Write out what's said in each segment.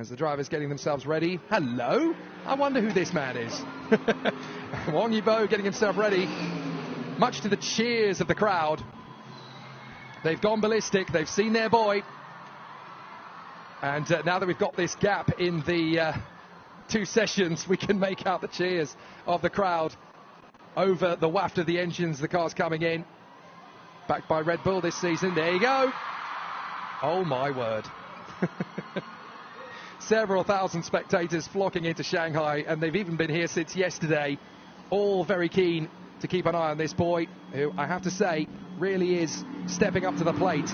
as the drivers getting themselves ready. Hello, I wonder who this man is. Wang YiBo getting himself ready, much to the cheers of the crowd. They've gone ballistic, they've seen their boy. And now that we've got this gap in the 2 sessions, we can make out the cheers of the crowd over the waft of the engines, the cars coming in. Backed by Red Bull this season, there you go. Oh my word. Several thousand spectators flocking into Shanghai, and they've even been here since yesterday. All very keen to keep an eye on this boy, who I have to say really is stepping up to the plate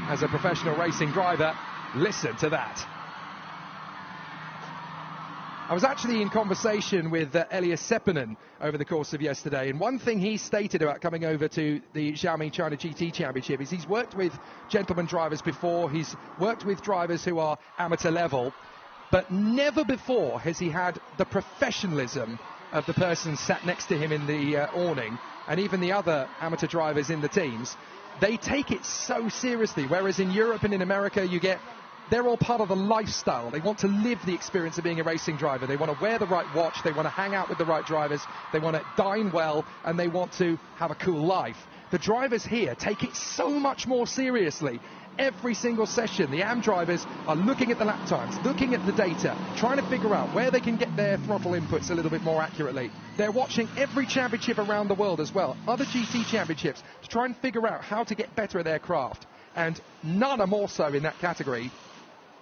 as a professional racing driver. Listen to that. I was actually in conversation with Elias Seppänen over the course of yesterday, and one thing he stated about coming over to the Xiaomi China GT Championship is he's worked with gentleman drivers before, he's worked with drivers who are amateur level, but never before has he had the professionalism of the person sat next to him in the awning, and even the other amateur drivers in the teams. They take it so seriously, whereas in Europe and in America you get, they're all part of the lifestyle. They want to live the experience of being a racing driver. They want to wear the right watch, they want to hang out with the right drivers, they want to dine well, and they want to have a cool life. The drivers here take it so much more seriously. Every single session, the AM drivers are looking at the lap times, looking at the data, trying to figure out where they can get their throttle inputs a little bit more accurately. They're watching every championship around the world as well, other GT championships, to try and figure out how to get better at their craft. And none are more so in that category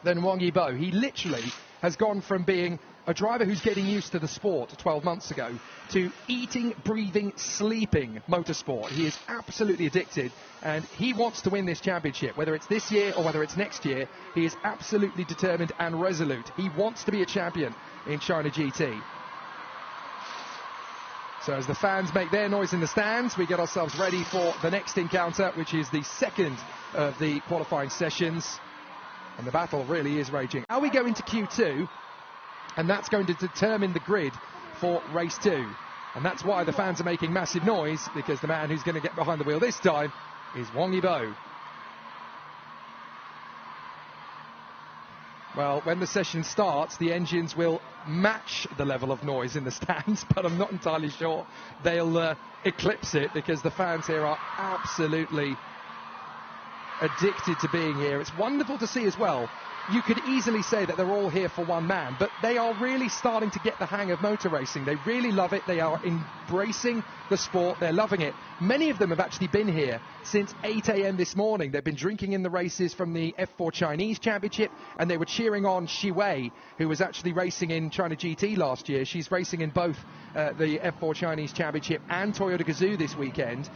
than Wang YiBo. He literally has gone from being a driver who's getting used to the sport 12 months ago to eating, breathing, sleeping motorsport. He is absolutely addicted, and he wants to win this championship. Whether it's this year or whether it's next year, he is absolutely determined and resolute. He wants to be a champion in China GT. So as the fans make their noise in the stands, we get ourselves ready for the next encounter, which is the second of the qualifying sessions. And the battle really is raging. Now we go into Q2, and that's going to determine the grid for race 2. And that's why the fans are making massive noise, because the man who's going to get behind the wheel this time is Wang YiBo. Well, when the session starts, the engines will match the level of noise in the stands, but I'm not entirely sure they'll eclipse it, because the fans here are absolutely addicted to being here. It's wonderful to see as well. You could easily say that they're all here for one man, but they are really starting to get the hang of motor racing. They really love it. They are embracing the sport. They're loving it. Many of them have actually been here since 8 a.m. this morning. They've been drinking in the races from the F4 Chinese Championship, and they were cheering on Shai, who was actually racing in China GT last year. She's racing in both the F4 Chinese Championship and Toyota Gazoo this weekend.